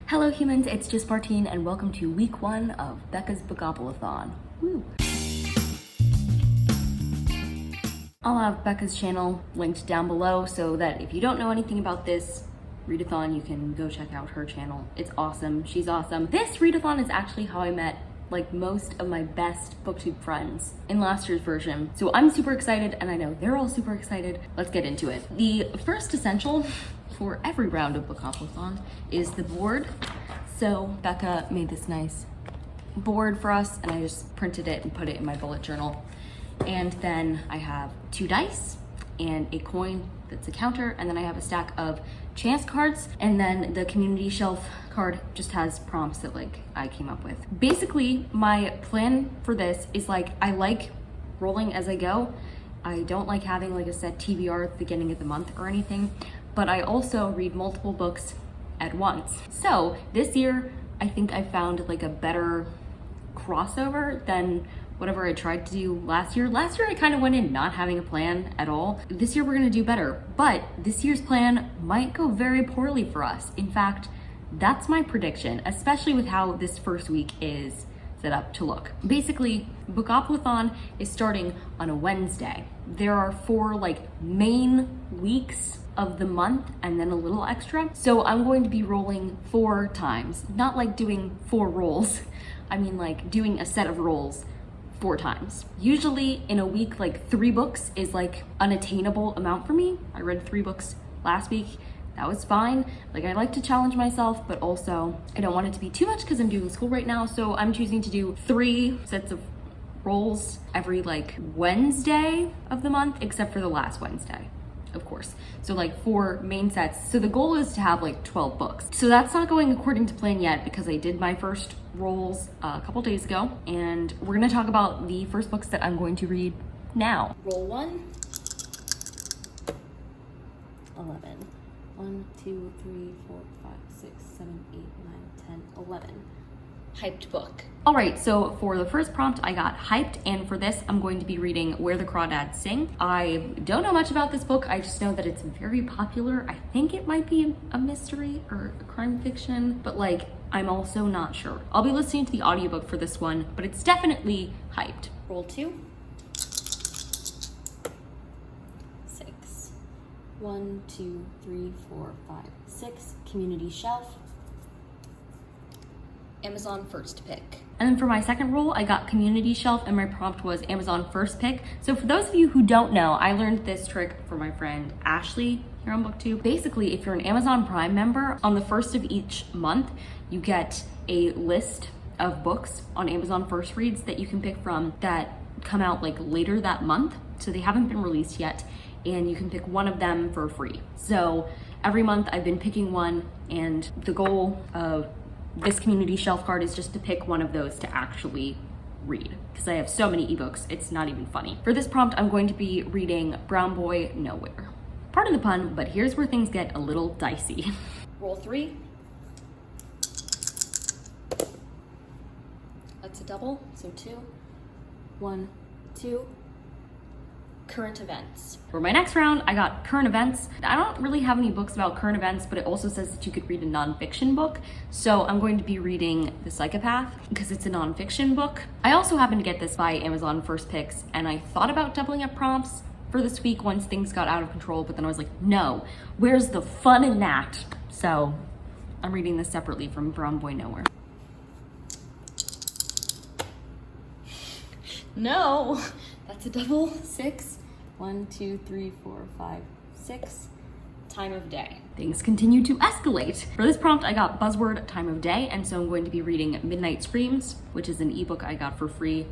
Hello humans, it's just Martine and welcome to week 1 of BECCA'S Bookoplathon. Woo! I'll have Becca's channel linked down below so that if you don't know anything about this readathon, you can go check out her channel. It's awesome, she's awesome. This readathon is actually how I met like most of my best booktube friends in last year's version. So I'm super excited and I know they're all super excited. Let's get into it. The first essential for every round of Bookoplathon is the board. So Becca made this nice board for us and I just printed it and put it in my bullet journal. And then I have 2 dice and a coin that's a counter, and then I have a stack of chance cards, and then the community shelf card just has prompts that like I came up with. Basically, my plan for this is like I like rolling as I go. I don't like having like a set TBR at the beginning of the month or anything, but I also read multiple books at once. So this year, I think I found like a better crossover than whatever I tried to do last year. Last year I kind of went in not having a plan at all. This year we're gonna do better, but this year's plan might go very poorly for us. In fact, that's my prediction, especially with how this first week is set up to look. Basically, Bookoplathon is starting on a Wednesday. There are 4 like main weeks of the month and then a little extra. So I'm going to be rolling 4 times, not like doing 4 rolls. I mean like doing a set of rolls 4 times. Usually in a week, like 3 books is like an attainable amount for me. I read 3 books last week. That was fine. Like I like to challenge myself, but also I don't want it to be too much because I'm doing school right now. So I'm choosing to do 3 sets of rolls every like Wednesday of the month, except for the last Wednesday, of course. So like 4 main sets. So the goal is to have like 12 books. So that's not going according to plan yet because I did my first rolls a couple days ago, and we're gonna talk about the first books that I'm going to read now. Roll 1. 11. 1, 2, 3, 4, 5, 6, 7, 8, 9, 10, 11. Hyped book. All right, so for the first prompt, I got hyped, and for this, I'm going to be reading Where the Crawdads Sing. I don't know much about this book. I just know that it's very popular. I think it might be a mystery or a crime fiction, but like, I'm also not sure. I'll be listening to the audiobook for this one, but it's definitely hyped. Roll 2. 6. 1, 2, 3, 4, 5, 6. Community shelf. Amazon first pick. And then for my second roll, I got community shelf and my prompt was Amazon first pick. So for those of you who don't know, I learned this trick from my friend Ashley here on BookTube. Basically, if you're an Amazon Prime member, on the first of each month, you get a list of books on Amazon First Reads that you can pick from that come out like later that month. So they haven't been released yet, and you can pick one of them for free. So every month I've been picking one, and the goal of this community shelf card is just to pick one of those to actually read, because I have so many ebooks, it's not even funny. For this prompt, I'm going to be reading Brown Boy Nowhere. Pardon the pun, but here's where things get a little dicey. Roll 3. That's a double, so 2. 1, 2. Current events. For my next round, I got current events. I don't really have any books about current events, but it also says that you could read a nonfiction book. So I'm going to be reading The Psychopath because it's a nonfiction book. I also happened to get this by Amazon First Picks, and I thought about doubling up prompts for this week once things got out of control, but then I was like, no, where's the fun in that? So I'm reading this separately from Brown Boy Nowhere. No, that's a double. 6. 1, 2, 3, 4, 5, 6. Time of day. Things continue to escalate. For this prompt, I got buzzword time of day, and so I'm going to be reading Midnight Screams, which is an ebook I got for free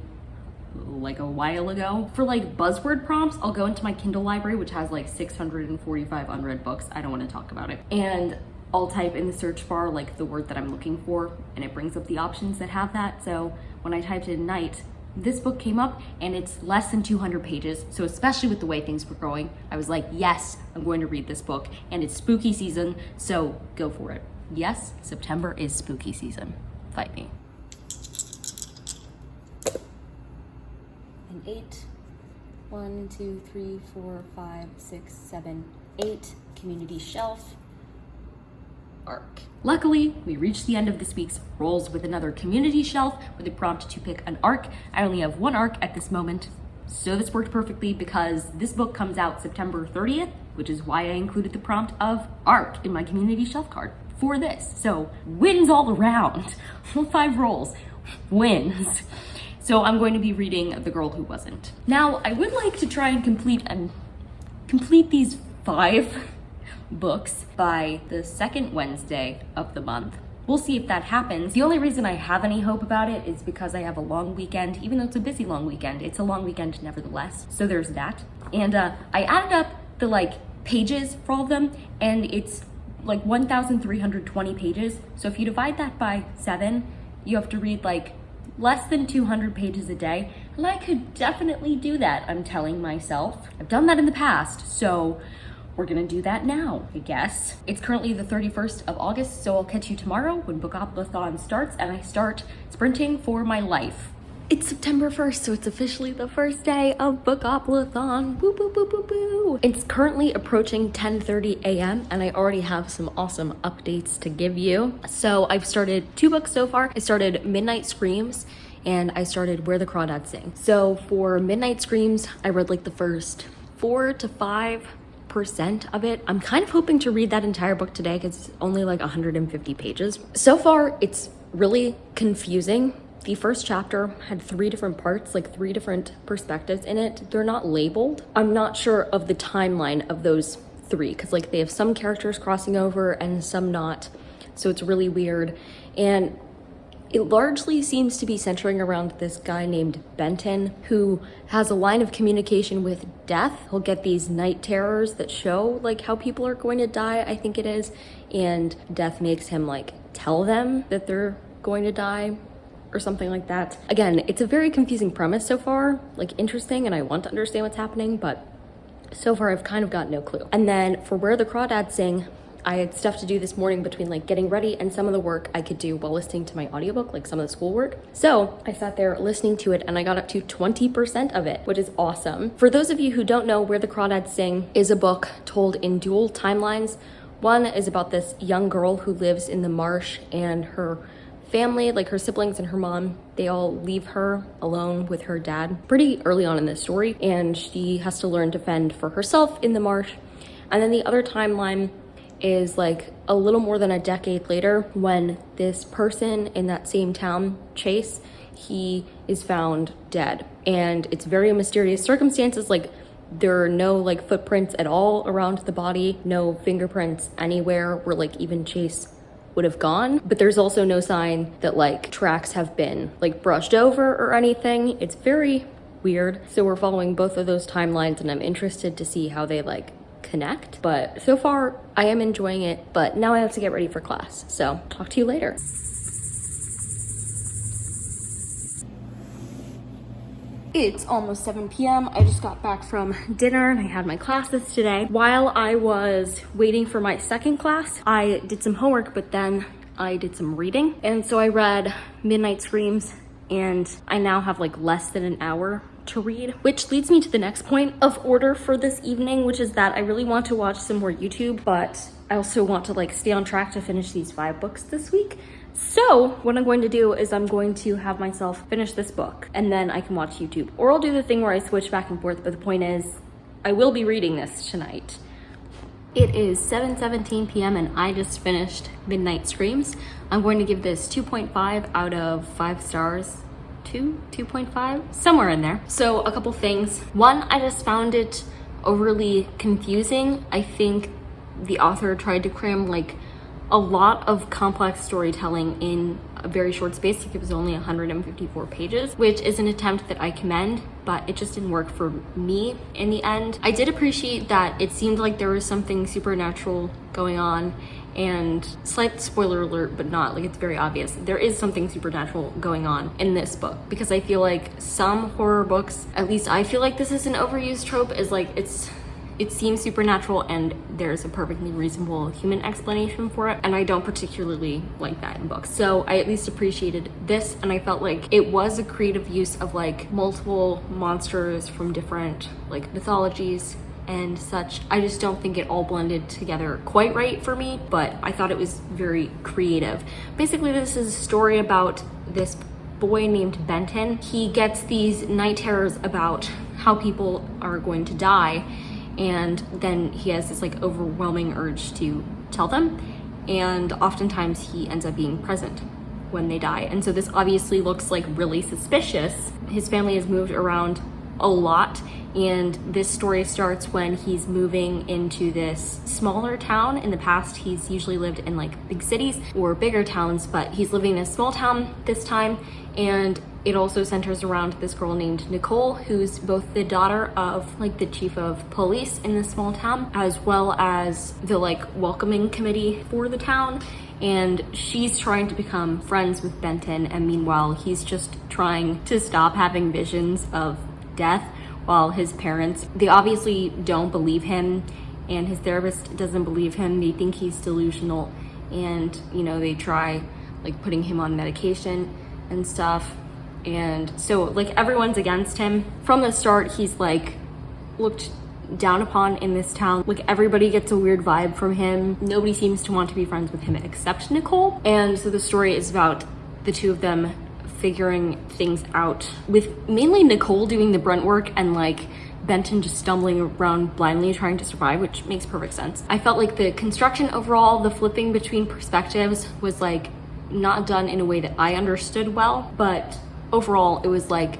like a while ago. For like buzzword prompts, I'll go into my Kindle library, which has like 645 unread books. I don't want to talk about it. And I'll type in the search bar like the word that I'm looking for, and it brings up the options that have that. So when I typed in night, this book came up and it's less than 200 pages. So especially with the way things were going, I was like, yes, I'm going to read this book, and it's spooky season, so go for it. Yes, September is spooky season. Fight me. An 8. 1, 2, 3, 4, 5, 6, 7, 8. Community shelf. arc. Luckily, we reached the end of this week's rolls with another community shelf with a prompt to pick an arc. I only have one arc at this moment, so this worked perfectly because this book comes out September 30th, which is why I included the prompt of arc in my community shelf card for this. So wins all around. 5 rolls, wins. So I'm going to be reading The Girl Who Wasn't. Now, I would like to try and complete these 5 books by the second Wednesday of the month. We'll see if that happens. The only reason I have any hope about it is because I have a long weekend. Even though it's a busy long weekend, it's a long weekend nevertheless. So there's that. And I added up the pages for all of them, and it's 1,320 pages. So if you divide that by 7, you have to read less than 200 pages a day. And I could definitely do that, I'm telling myself. I've done that in the past, so we're gonna do that now, I guess. It's currently the 31st of August, so I'll catch you tomorrow when Bookoplathon starts and I start sprinting for my life. It's September 1st, so it's officially the first day of Bookoplathon. Woo, boo, boo, boo, boo. It's currently approaching 10:30 a.m. and I already have some awesome updates to give you. So I've started 2 books so far. I started Midnight Screams and I started Where the Crawdads Sing. So for Midnight Screams, I read the first 4 to 5% of it. I'm kind of hoping to read that entire book today because it's only 150 pages. So far, it's really confusing. The first chapter had 3 different parts, 3 different perspectives in it. They're not labeled. I'm not sure of the timeline of those 3 because they have some characters crossing over and some not. So it's really weird. And it largely seems to be centering around this guy named Benton who has a line of communication with death. He'll get these night terrors that show how people are going to die, I think it is. And death makes him tell them that they're going to die or something like that. Again, it's a very confusing premise so far, interesting, and I want to understand what's happening, but so far I've kind of got no clue. And then for Where the Crawdads Sing, I had stuff to do this morning between getting ready and some of the work I could do while listening to my audiobook, some of the schoolwork. So I sat there listening to it and I got up to 20% of it, which is awesome. For those of you who don't know, Where the Crawdads Sing is a book told in dual timelines. One is about this young girl who lives in the marsh and her family, her siblings and her mom, they all leave her alone with her dad pretty early on in this story, and she has to learn to fend for herself in the marsh. And then the other timeline is a little more than a decade later when this person in that same town, Chase, he is found dead. And it's very mysterious circumstances, there are no footprints at all around the body, no fingerprints anywhere where even Chase would have gone, but there's also no sign that tracks have been brushed over or anything. It's very weird. So we're following both of those timelines and I'm interested to see how they connect. But so far I am enjoying it, but now I have to get ready for class. So talk to you later. It's almost 7 p.m. I just got back from dinner and I had my classes today. While I was waiting for my second class, I did some homework, but then I did some reading. And so I read Midnight Screams and I now have less than an hour to read, which leads me to the next point of order for this evening, which is that I really want to watch some more YouTube, but I also want to stay on track to finish these 5 books this week. So what I'm going to do is I'm going to have myself finish this book and then I can watch YouTube, or I'll do the thing where I switch back and forth. But the point is I will be reading this tonight. It is 7:17 p.m. and I just finished Midnight Screams. I'm going to give this 2.5 out of 5 stars. 2.5, somewhere in there. So a couple things. One, I just found it overly confusing. I think the author tried to cram a lot of complex storytelling in a very short space. It was only 154 pages, which is an attempt that I commend, but it just didn't work for me in the end. I did appreciate that it seemed like there was something supernatural going on, and slight spoiler alert, but not, it's very obvious. There is something supernatural going on in this book, because I feel some horror books, at least I feel this is an overused trope, is it seems supernatural and there's a perfectly reasonable human explanation for it, and I don't particularly like that in books. So I at least appreciated this, and I felt it was a creative use of multiple monsters from different mythologies and such. I just don't think it all blended together quite right for me, but I thought it was very creative. Basically, this is a story about this boy named Benton. He gets these night terrors about how people are going to die, and then he has this like overwhelming urge to tell them, and oftentimes he ends up being present when they die. And so this obviously looks like really suspicious. His family has moved around a lot, and this story starts when he's moving into this smaller town. In the past, he's usually lived in like big cities or bigger towns, but he's living in a small town this time. And it also centers around this girl named Nicole, who's both the daughter of like the chief of police in this small town, as well as the like welcoming committee for the town. And she's trying to become friends with Benton, and meanwhile he's just trying to stop having visions of death, while his parents, they obviously don't believe him, and his therapist doesn't believe him. They think he's delusional, and you know, they try like putting him on medication and stuff. And so like everyone's against him. From the start, he's like looked down upon in this town. Like everybody gets a weird vibe from him. Nobody seems to want to be friends with him except Nicole. And so the story is about the two of them figuring things out, with mainly Nicole doing the brunt work and like Benton just stumbling around blindly trying to survive, which makes perfect sense. I felt like the construction overall, the flipping between perspectives was like not done in a way that I understood well, but overall it was like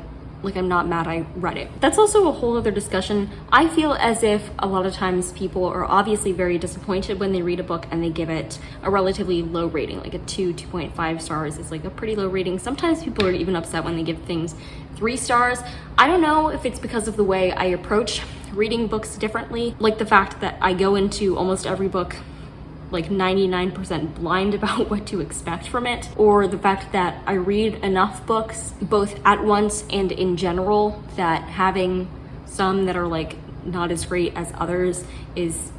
I'm not mad I read it. That's also a whole other discussion. I feel as if a lot of times people are obviously very disappointed when they read a book and they give it a relatively low rating, like a 2.5 stars is like a pretty low rating. Sometimes people are even upset when they give things 3 stars. I don't know if it's because of the way I approach reading books differently, like the fact that I go into almost every book like 99% blind about what to expect from it, or the fact that I read enough books both at once and in general that having some that are like not as great as others is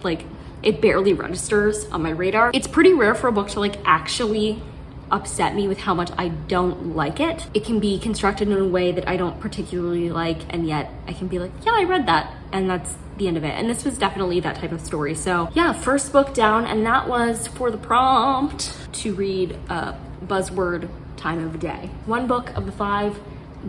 like, it barely registers on my radar. It's pretty rare for a book to like actually upset me with how much I don't like it. It can be constructed in a way that I don't particularly like, and yet I can be like, yeah, I read that, and that's the end of it. And this was definitely that type of story. So yeah, first book down, and that was for the prompt to read buzzword time of day. 1 book of the 5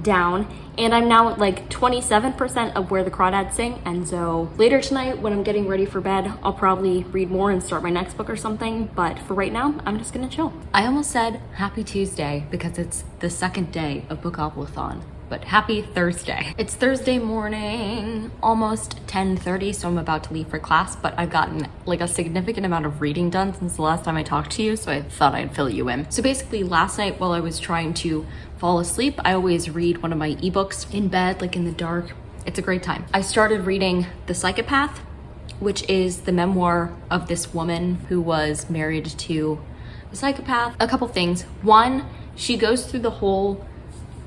down, and I'm now at like 27% of Where the Crawdads Sing. And so later tonight when I'm getting ready for bed, I'll probably read more and start my next book or something, but for right now I'm just gonna chill. I almost said happy Tuesday because it's the second day of Bookoplathon, but happy Thursday. It's Thursday morning, almost 10:30, so I'm about to leave for class, but I've gotten like a significant amount of reading done since the last time I talked to you, so I thought I'd fill you in. So basically last night while I was trying to fall asleep, I always read one of my ebooks in bed, like in the dark. It's a great time. I started reading The Psychopath, which is the memoir of this woman who was married to a psychopath. A couple things. One, she goes through the whole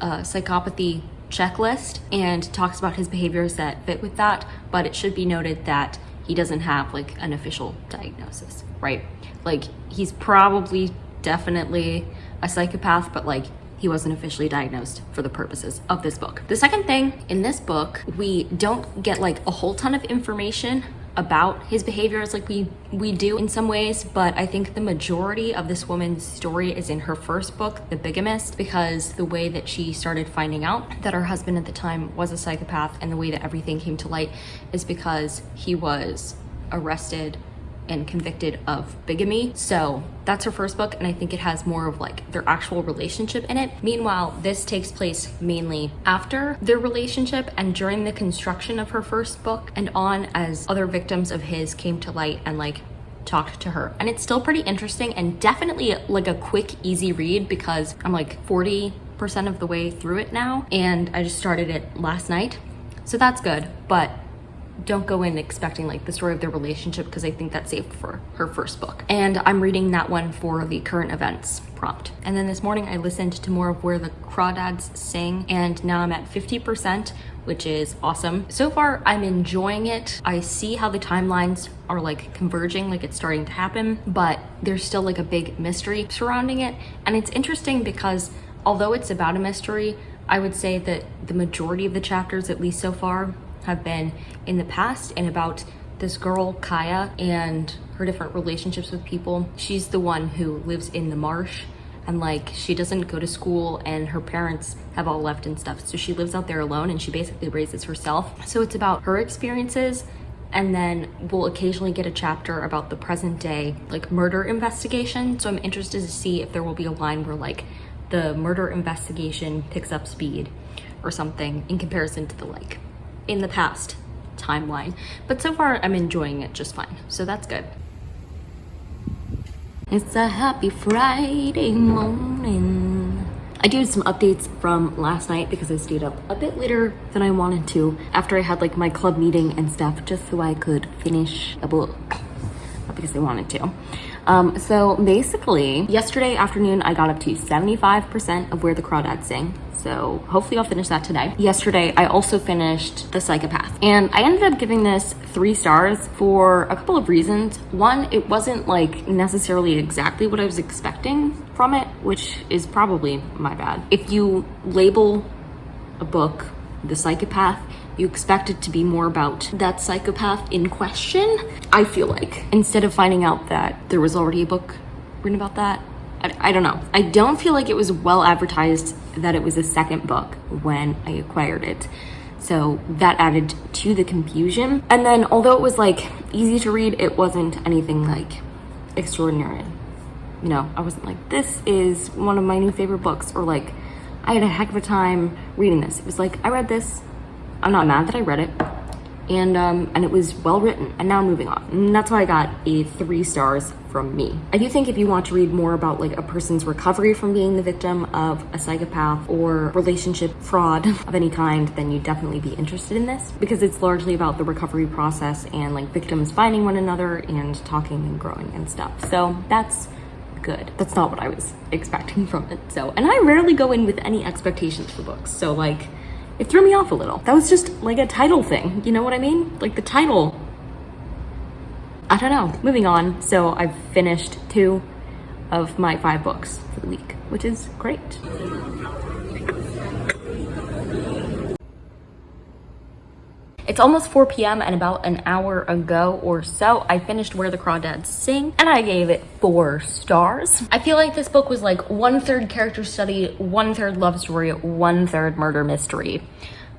psychopathy checklist and talks about his behaviors that fit with that, but it should be noted that he doesn't have like an official diagnosis, right? Like he's probably definitely a psychopath, but like he wasn't officially diagnosed for the purposes of this book. The second thing, in this book, we don't get like a whole ton of information about his behaviors like we do in some ways, but I think the majority of this woman's story is in her first book, The Bigamist, because the way that she started finding out that her husband at the time was a psychopath and the way that everything came to light is because he was arrested and convicted of bigamy. So that's her first book, and I think it has more of like their actual relationship in it. Meanwhile, this takes place mainly after their relationship and during the construction of her first book and on as other victims of his came to light and like talked to her. And it's still pretty interesting and definitely like a quick, easy read because I'm like 40% of the way through it now, and I just started it last night. So that's good, but don't go in expecting like the story of their relationship because I think that's saved for her first book. And I'm reading that one for the current events prompt. And then this morning I listened to more of Where the Crawdads Sing, and now I'm at 50%, which is awesome. So far I'm enjoying it. I see how the timelines are like converging, like it's starting to happen, but there's still like a big mystery surrounding it. And it's interesting because although it's about a mystery, I would say that the majority of the chapters, at least so far, have been in the past and about this girl, Kaya, and her different relationships with people. She's the one who lives in the marsh, and like she doesn't go to school and her parents have all left and stuff. So she lives out there alone and she basically raises herself. So it's about her experiences, and then we'll occasionally get a chapter about the present day like murder investigation. So I'm interested to see if there will be a line where like the murder investigation picks up speed or something in comparison to the like in the past timeline. But so far I'm enjoying it just fine, so that's good. It's a happy Friday morning. I do some updates from last night because I stayed up a bit later than I wanted to after I had like my club meeting and stuff, just so I could finish a book, not because I wanted to. So basically yesterday afternoon I got up to 75% of Where the Crawdads Sing. So hopefully I'll finish that today. Yesterday, I also finished The Psychopath, and I ended up giving this 3 stars for a couple of reasons. One, it wasn't like necessarily exactly what I was expecting from it, which is probably my bad. If you label a book The Psychopath, you expect it to be more about that psychopath in question, I feel like, instead of finding out that there was already a book written about that. I don't know. I don't feel like it was well advertised that it was a second book when I acquired it. So that added to the confusion. And then although it was like easy to read, it wasn't anything like extraordinary. You know, I wasn't like, this is one of my new favorite books, or like, I had a heck of a time reading this. It was like, I read this, I'm not mad that I read it, and it was well written, and now I'm moving on. And that's why I got a 3 stars from me. I do think if you want to read more about like a person's recovery from being the victim of a psychopath or relationship fraud of any kind, then you'd definitely be interested in this, because it's largely about the recovery process and like victims finding one another and talking and growing and stuff. So that's good. That's not what I was expecting from it. So, and I rarely go in with any expectations for books. So like, it threw me off a little. That was just like a title thing. You know what I mean? Like the title, I don't know. Moving on. So I've finished 2 of my 5 books for the week, which is great. It's almost 4 p.m. and about an hour ago or so, I finished Where the Crawdads Sing, and I gave it 4 stars. I feel like this book was like 1/3 character study, 1/3 love story, 1/3 murder mystery.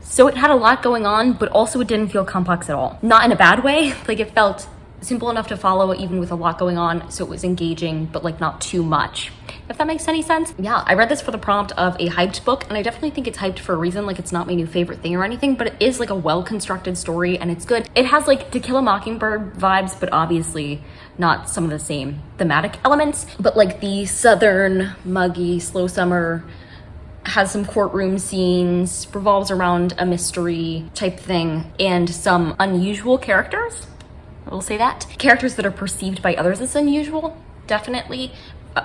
So it had a lot going on, but also it didn't feel complex at all. Not in a bad way. Like it felt simple enough to follow even with a lot going on, so it was engaging, but like not too much. If that makes any sense. Yeah, I read this for the prompt of a hyped book, and I definitely think it's hyped for a reason. Like it's not my new favorite thing or anything, but it is like a well-constructed story and it's good. It has like To Kill a Mockingbird vibes, but obviously not some of the same thematic elements, but like the southern, muggy, slow summer, has some courtroom scenes, revolves around a mystery type thing, and some unusual characters. I will say that. Characters that are perceived by others as unusual, definitely.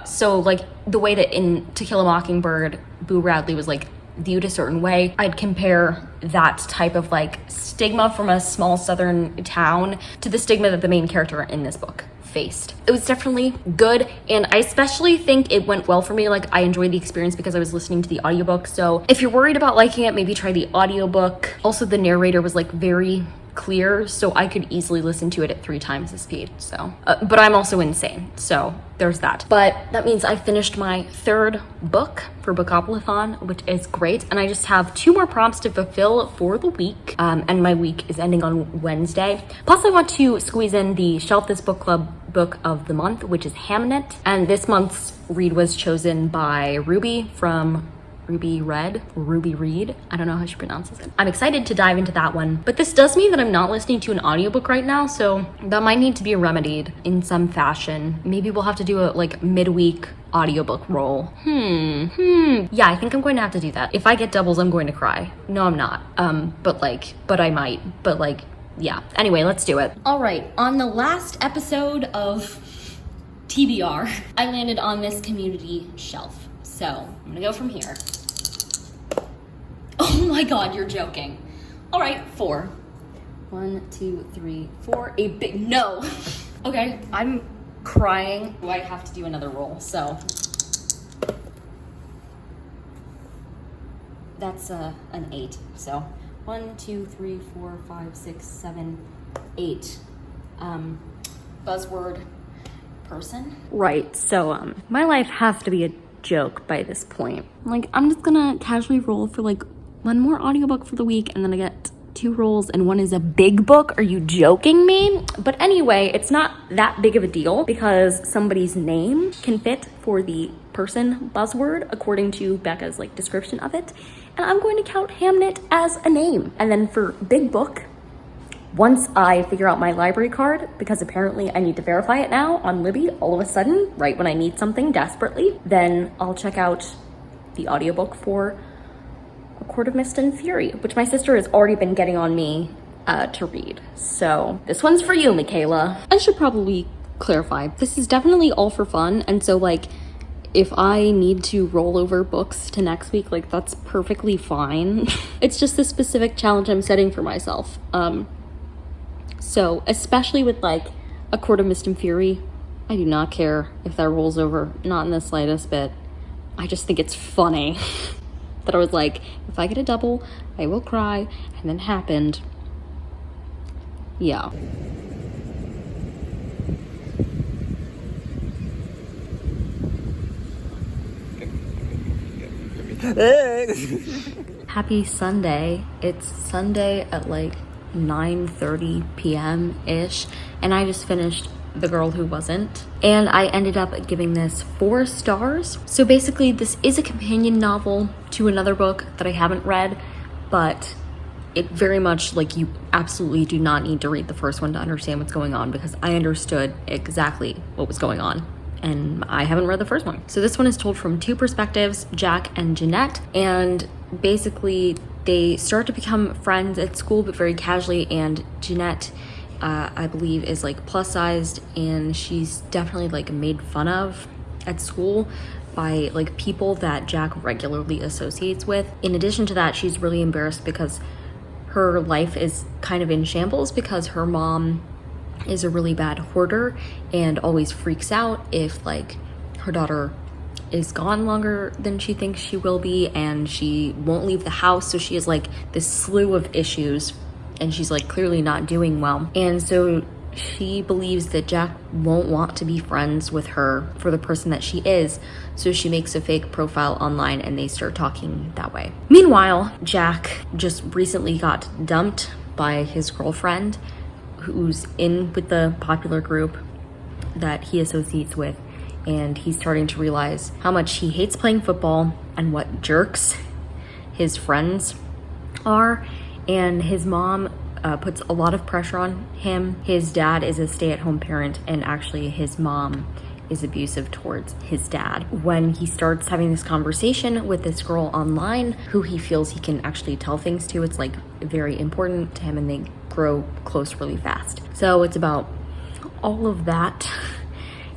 So like the way that in To Kill a Mockingbird, Boo Radley was like viewed a certain way, I'd compare that type of like stigma from a small southern town to the stigma that the main character in this book faced. It was definitely good, and I especially think it went well for me. Like I enjoyed the experience because I was listening to the audiobook. So if you're worried about liking it, maybe try the audiobook. Also, the narrator was like very clear, so I could easily listen to it at 3 times the speed. So but I'm also insane, so there's that. But that means I finished my 3rd book for Bookoplathon, which is great, and I just have 2 more prompts to fulfill for the week, and my week is ending on Wednesday. Plus I want to squeeze in the Shelf This Book Club book of the month, which is Hamnet, and this month's read was chosen by Ruby from Ruby Read. I don't know how she pronounces it. I'm excited to dive into that one, but this does mean that I'm not listening to an audiobook right now, so that might need to be remedied in some fashion. Maybe we'll have to do a like midweek audiobook roll. Yeah, I think I'm going to have to do that. If I get doubles, I'm going to cry. No, I'm not. But I might. But like, yeah. Anyway, let's do it. All right, on the last episode of TBR, I landed on this community shelf. So I'm gonna go from here. Oh my God, you're joking. All right, 4. 1, 2, 3, 4. A big no. Okay, I'm crying. I have to do another roll, so. That's an 8, so 1, 2, 3, 4, 5, 6, 7, 8 buzzword person. Right, so my life has to be a joke by this point. Like, I'm just gonna casually roll for like one more audiobook for the week, and then I get 2 rolls, and one is a big book. Are you joking me? But anyway, it's not that big of a deal because somebody's name can fit for the person buzzword according to Becca's like description of it, and I'm going to count Hamnet as a name. And then for big book, once I figure out my library card, because apparently I need to verify it now on Libby all of a sudden, right when I need something desperately, then I'll check out the audiobook for A Court of Mist and Fury, which my sister has already been getting on me to read. So this one's for you, Michaela. I should probably clarify, this is definitely all for fun, and so like if I need to roll over books to next week, like that's perfectly fine. It's just a specific challenge I'm setting for myself. So especially with like A Court of Mist and Fury, I do not care if that rolls over, not in the slightest bit. I just think it's funny that I was like, if I get a double, I will cry, and then happened. Yeah. Happy Sunday. It's Sunday at like 9:30 p.m. ish, and I just finished The Girl Who Wasn't, and I ended up giving this 4 stars. So basically this is a companion novel to another book that I haven't read, but it very much, like, you absolutely do not need to read the first one to understand what's going on, because I understood exactly what was going on, and I haven't read the first one. So this one is told from 2 perspectives, Jack and Jeanette, and basically they start to become friends at school, but very casually, and Jeanette, I believe, is like plus sized, and she's definitely like made fun of at school by like people that Jack regularly associates with. In addition to that, she's really embarrassed because her life is kind of in shambles because her mom is a really bad hoarder and always freaks out if like her daughter is gone longer than she thinks she will be, and she won't leave the house, so she has like this slew of issues, and she's like clearly not doing well. And so she believes that Jack won't want to be friends with her for the person that she is, so she makes a fake profile online and they start talking that way. Meanwhile, Jack just recently got dumped by his girlfriend, who's in with the popular group that he associates with, and he's starting to realize how much he hates playing football and what jerks his friends are. And his mom puts a lot of pressure on him. His dad is a stay-at-home parent, and actually his mom is abusive towards his dad. When he starts having this conversation with this girl online who he feels he can actually tell things to, it's like very important to him, and they grow close really fast. So it's about all of that.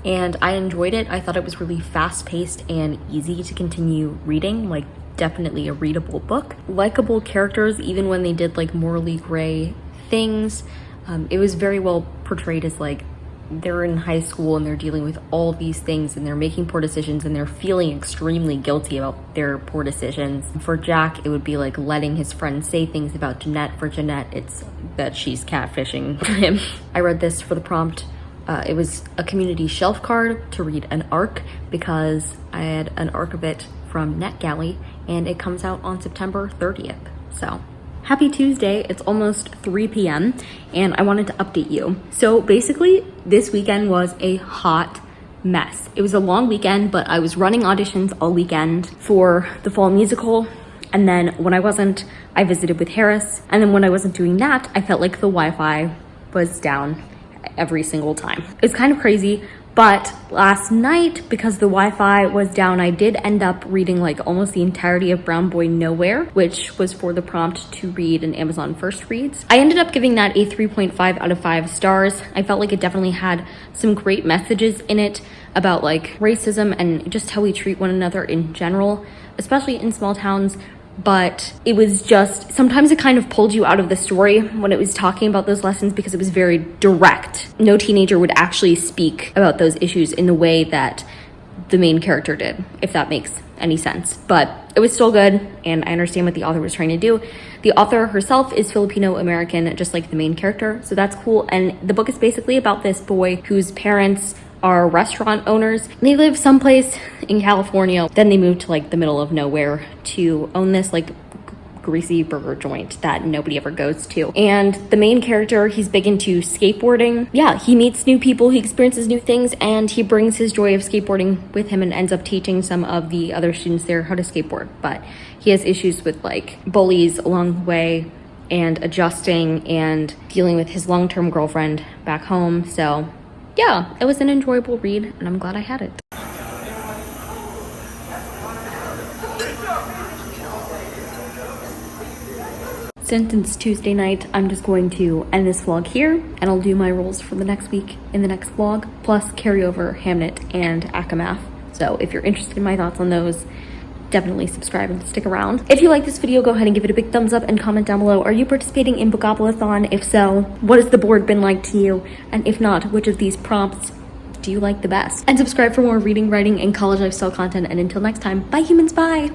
And I enjoyed it. I thought it was really fast-paced and easy to continue reading, like definitely a readable book. Likeable characters, even when they did like morally gray things. It was very well portrayed as like they're in high school and they're dealing with all these things and they're making poor decisions and they're feeling extremely guilty about their poor decisions. For Jack, it would be like letting his friend say things about Jeanette. For Jeanette, it's that she's catfishing him. I read this for the prompt. It was a community shelf card to read an arc because I had an arc of it from NetGalley, and it comes out on September 30th. So happy Tuesday. It's almost 3 p.m. and I wanted to update you. So basically this weekend was a hot mess. It was a long weekend, but I was running auditions all weekend for the fall musical. And then when I wasn't, I visited with Harris. And then when I wasn't doing that, I felt like the Wi-Fi was down every single time. It's kind of crazy, but last night, because the Wi-Fi was down, I did end up reading like almost the entirety of Brown Boy Nowhere, which was for the prompt to read in Amazon First Reads. I ended up giving that a 3.5 out of 5 stars. I felt like it definitely had some great messages in it about like racism and just how we treat one another in general, especially in small towns. But it was just, sometimes it kind of pulled you out of the story when it was talking about those lessons because it was very direct. No teenager would actually speak about those issues in the way that the main character did, if that makes any sense. But it was still good, and I understand what the author was trying to do. The author herself is Filipino American, just like the main character, so that's cool. And the book is basically about this boy whose parents are restaurant owners. They live someplace in California, then they moved to like the middle of nowhere to own this like greasy burger joint that nobody ever goes to. And the main character, he's big into skateboarding. Yeah, he meets new people, he experiences new things, and he brings his joy of skateboarding with him and ends up teaching some of the other students there how to skateboard. But he has issues with like bullies along the way and adjusting and dealing with his long-term girlfriend back home. So yeah, it was an enjoyable read, and I'm glad I had it. Since it's Tuesday night, I'm just going to end this vlog here, and I'll do my roles for the next week in the next vlog, plus carry over Hamnet and Akamath. So if you're interested in my thoughts on those, definitely subscribe and stick around. If you like this video, go ahead and give it a big thumbs up and comment down below. Are you participating in Bookoplathon? If so, what has the board been like to you? And if not, which of these prompts do you like the best? And subscribe for more reading, writing, and college lifestyle content. And until next time, bye humans, bye!